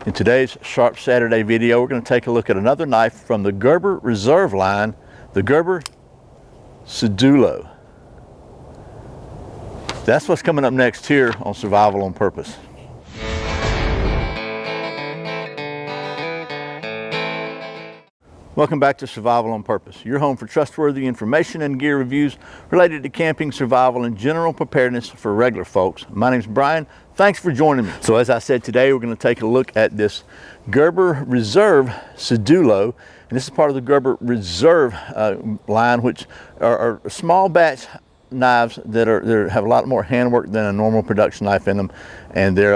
In today's Sharp Saturday video, we're going to take a look at another knife from the Gerber Reserve line, the Gerber Sedulo. That's what's coming up next here on Survival on Purpose. Welcome back to Survival on Purpose, your home for trustworthy information and gear reviews related to camping, survival, and general preparedness for regular folks. My name's Brian. Thanks for joining me. So as I said, today we're going to take a look at this Gerber Reserve Sedulo. And this is part of the Gerber Reserve line, which are small batch knives that have a lot more handwork than a normal production knife in them. And they're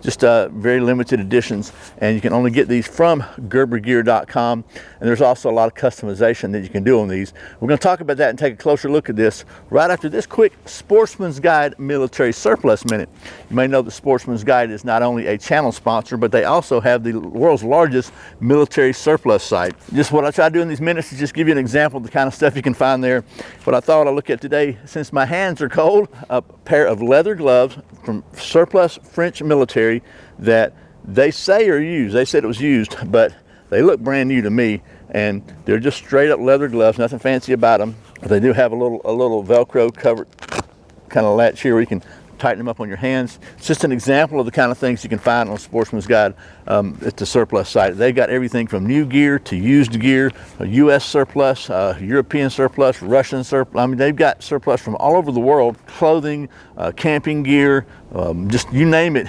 just very limited editions, and you can only get these from gerbergear.com, and there's also a lot of customization that you can do on these. We're going to talk about that and take a closer look at this right after this quick Sportsman's Guide Military Surplus Minute. You may know that Sportsman's Guide is not only a channel sponsor, but they also have the world's largest military surplus site. Just what I try to do in these minutes is just give you an example of the kind of stuff you can find there. What I thought I'd look at today, since my hands are cold, a pair of leather gloves from Surplus French Military that they say are used. They said it was used, but they look brand new to me, and they're just straight up leather gloves, nothing fancy about them. But they do have a little Velcro covered kind of latch here where you can tighten them up on your hands. It's just an example of the kind of things you can find on Sportsman's Guide at the surplus site. They got everything from new gear to used gear, U.S. surplus, European surplus, Russian surplus. I mean, they've got surplus from all over the world, clothing, camping gear, just you name it.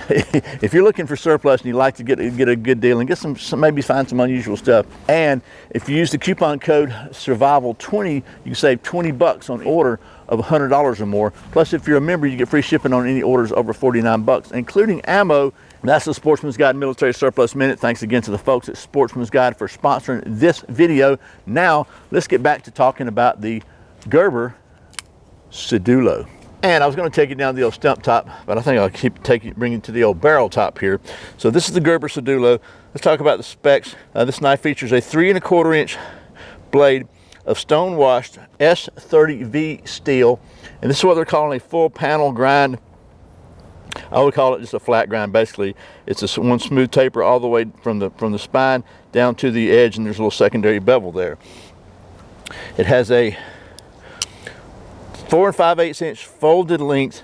If you're looking for surplus and you'd like to get a good deal and get some maybe find some unusual stuff, and if you use the coupon code Survival20, you can save $20 on order of $100 or more. Plus, if you're a member, you get free shipping on any orders over $49, including ammo. That's the Sportsman's Guide Military Surplus Minute. Thanks again to the folks at Sportsman's Guide for sponsoring this video. Now, let's get back to talking about the Gerber Sedulo. And I was going to take it down to the old stump top, but I think I'll bring it to the old barrel top here. So this is the Gerber Sedulo. Let's talk about the specs. This knife features a 3 1/4 inch blade of stone washed S30V steel, and this is what they're calling a full panel grind. I would call it just a flat grind. Basically, it's a one smooth taper all the way from the spine down to the edge, and there's a little secondary bevel there. It has a 4 5/8 inch folded length,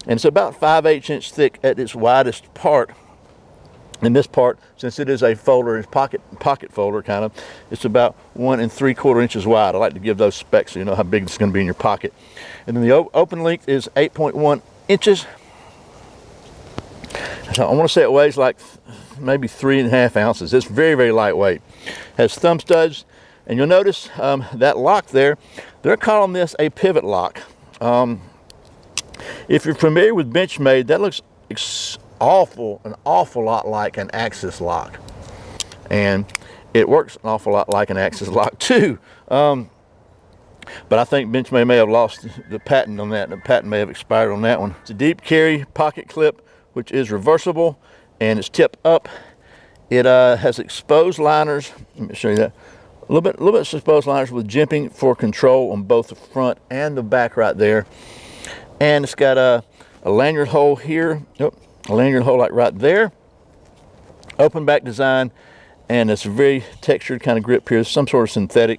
and it's about 5/8 inch thick at its widest part. And this part, since it is a folder, it's pocket folder kind of, it's about 1 3/4 inches wide. I like to give those specs so you know how big it's going to be in your pocket. And then the open length is 8.1 inches. So I want to say it weighs like maybe 3.5 ounces. It's very, very lightweight. Has thumb studs, and you'll notice that lock there, they're calling this a pivot lock. If you're familiar with Benchmade, that looks an awful lot like an axis lock, and it works an awful lot like an axis lock too, but I think Benchmade may have lost the patent on that. The patent may have expired on that one. It's a deep carry pocket clip, which is reversible, and it's tip up. It has exposed liners. Let me show you that. A little bit exposed liners with jimping for control on both the front and the back right there. And it's got a lanyard hole here. A lanyard hole like right there, open back design, and it's a very textured kind of grip here, some sort of synthetic,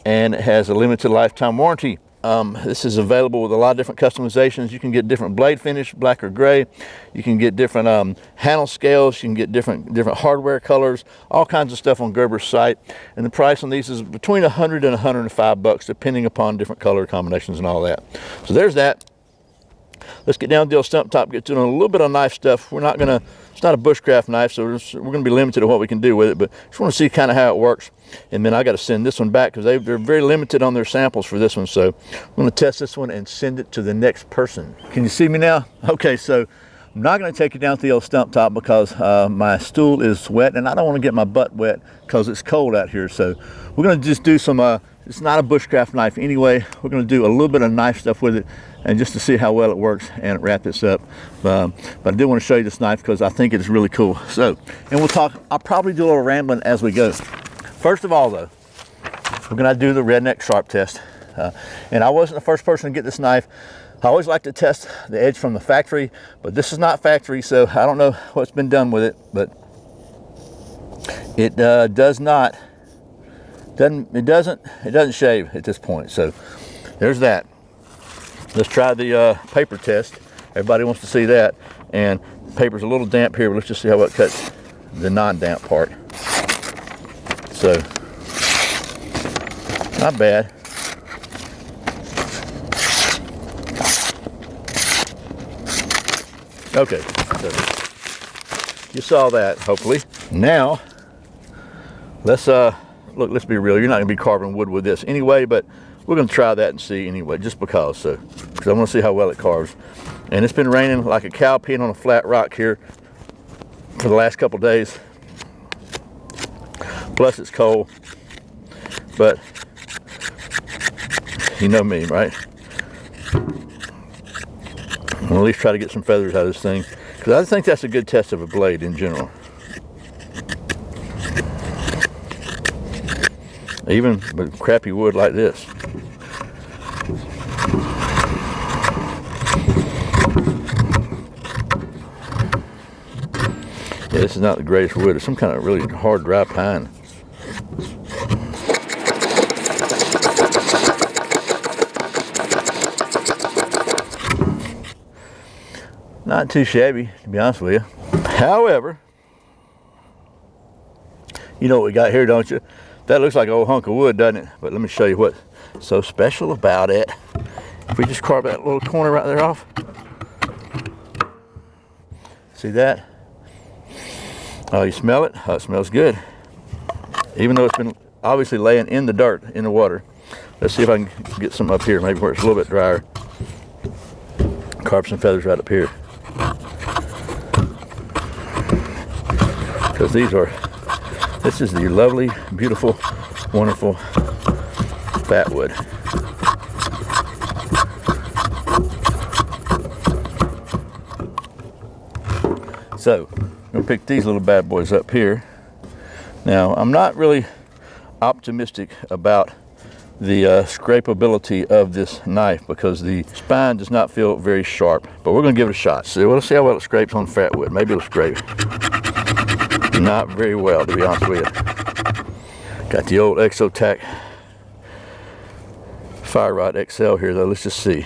and it has a limited lifetime warranty. This is available with a lot of different customizations. You can get different blade finish, black or gray. You can get different handle scales. You can get different hardware colors, all kinds of stuff on Gerber's site. And the price on these is between $100 and $105, depending upon different color combinations and all that. So there's that. Let's get down to the old stump top, get to a little bit of knife stuff. It's not a bushcraft knife, so we're going to be limited to what we can do with it, but just want to see kind of how it works. And then I got to send this one back because they're very limited on their samples for this one. So I'm going to test this one and send it to the next person. Can you see me now? Okay, so I'm not going to take it down to the old stump top because my stool is wet, and I don't want to get my butt wet because it's cold out here. So we're going to just do some, it's not a bushcraft knife anyway. We're going to do a little bit of knife stuff with it, and just to see how well it works and wrap this up. But I did want to show you this knife because I think it is really cool. So, and we'll talk, I'll probably do a little rambling as we go. First of all though, we're going to do the redneck sharp test. And I wasn't the first person to get this knife. I always like to test the edge from the factory, but this is not factory, so I don't know what's been done with it, but It doesn't shave at this point. So there's that. Let's try the paper test. Everybody wants to see that. And the paper's a little damp here, but let's just see how it cuts the non-damp part. So, not bad. Okay, so you saw that, hopefully. Now, let's let's be real. You're not gonna be carving wood with this anyway, but we're gonna try that and see anyway, just because. So, because I want to see how well it carves. And it's been raining like a cow peeing on a flat rock here for the last couple days. Plus it's cold, but you know me, right? I'll at least try to get some feathers out of this thing, because I think that's a good test of a blade in general. Even with crappy wood like this. Yeah, this is not the greatest wood. It's some kind of really hard, dry pine. Not too shabby, to be honest with you. However, you know what we got here, don't you? That looks like an old hunk of wood, doesn't it? But let me show you what's so special about it. If we just carve that little corner right there off. See that? Oh, you smell it? Oh, it smells good. Even though it's been obviously laying in the dirt, in the water. Let's see if I can get some up here, maybe where it's a little bit drier. Carve some feathers right up here. Because this is the lovely, beautiful, wonderful fat wood. So, I'm going to pick these little bad boys up here. Now, I'm not really optimistic about the scrapability of this knife, because the spine does not feel very sharp, but we're going to give it a shot. So we'll see how well it scrapes on fat wood. Maybe it'll scrape. Not very well, to be honest with you. Got the old Exotac Fire Rod XL here, though. Let's just see.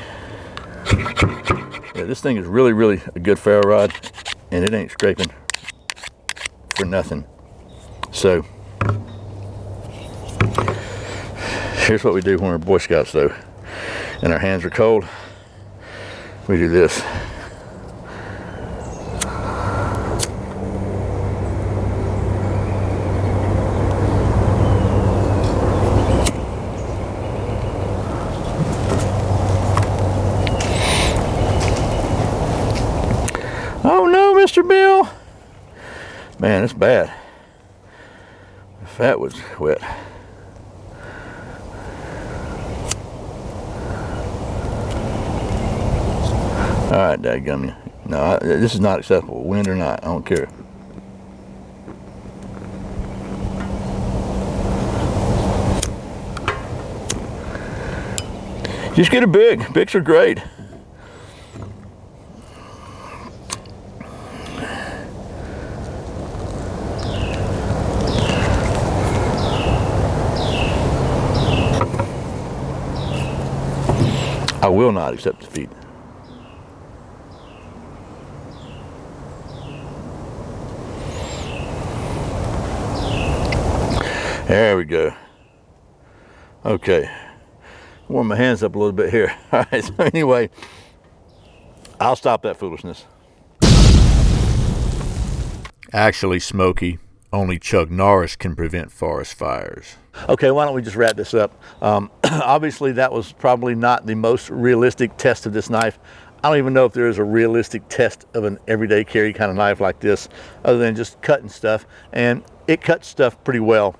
Yeah, this thing is really, really a good ferro rod, and it ain't scraping for nothing. So here's what we do when we're Boy Scouts, though, and our hands are cold. We do this. Oh no, Mr. Bill. Man, it's bad. The fat was wet. All right, dadgummit. No, this is not acceptable. Wind or not, I don't care. Just get a big. Bigs are great. I will not accept defeat. There we go. Okay. Warm my hands up a little bit here. All right, so anyway, I'll stop that foolishness. Actually, Smokey, only Chuck Norris can prevent forest fires. Okay, why don't we just wrap this up? Obviously, that was probably not the most realistic test of this knife. I don't even know if there is a realistic test of an everyday carry kind of knife like this, other than just cutting stuff. And it cuts stuff pretty well.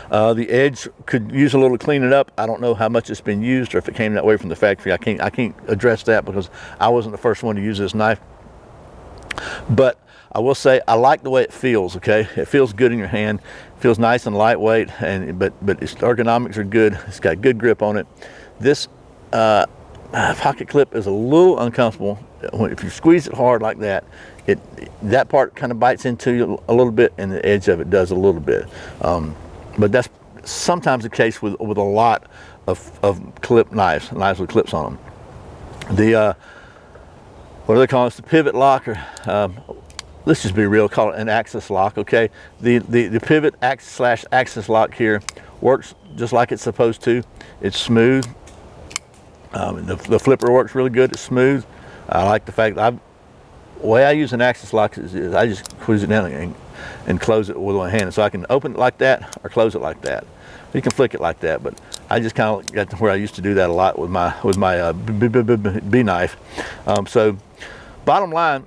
The edge could use a little cleaning up. I don't know how much it's been used, or if it came that way from the factory. I can't address that, because I wasn't the first one to use this knife. But I will say I like the way it feels. Okay, it feels good in your hand. It feels nice and lightweight, but its ergonomics are good. It's got good grip on it. This pocket clip is a little uncomfortable. If you squeeze it hard like that, that part kind of bites into you a little bit, and the edge of it does a little bit. But that's sometimes the case with a lot of clip knives with clips on them. The what do they call this? The pivot lock, or let's just be real, call it an axis lock. Okay, the pivot axis lock here works just like it's supposed to. It's smooth. The flipper works really good. It's smooth. I like the fact that the way I use an axis lock is I just squeeze it down and close it with one hand. So I can open it like that or close it like that. You can flick it like that, but I just kind of got to where I used to do that a lot with my B knife. So bottom line,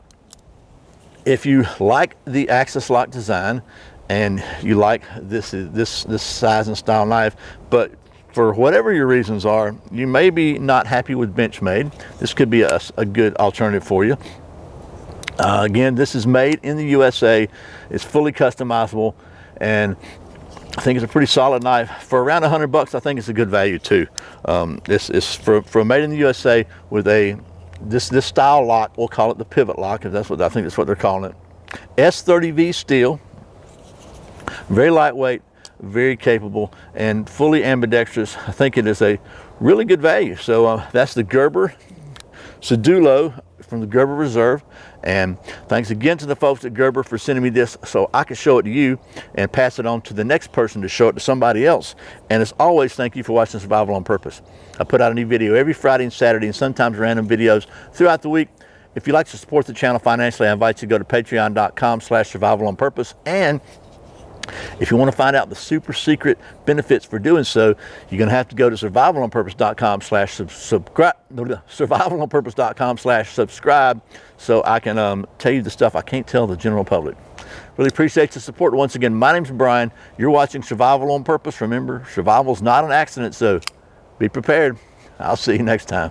if you like the axis lock design and you like this size and style knife, but for whatever your reasons are, you may be not happy with Benchmade, this could be a good alternative for you. Again, this is made in the USA. It's fully customizable, and I think it's a pretty solid knife. For around $100, I think it's a good value too. This is for made in the USA with this style lock. We'll call it the pivot lock, if that's what I think that's what they're calling it. S30V steel, very lightweight, very capable, and fully ambidextrous. I think it is a really good value. So that's the Gerber Sedulo from the Gerber Reserve. And thanks again to the folks at Gerber for sending me this so I can show it to you and pass it on to the next person to show it to somebody else. And as always, thank you for watching Survival on Purpose. I put out a new video every Friday and Saturday, and sometimes random videos throughout the week. If you'd like to support the channel financially, I invite you to go to patreon.com/survivalonpurpose. And if you want to find out the super secret benefits for doing so, you're going to have to go to survivalonpurpose.com/subscribe so I can tell you the stuff I can't tell the general public. Really appreciate the support. Once again, my name's Brian. You're watching Survival on Purpose. Remember, survival's not an accident, so be prepared. I'll see you next time.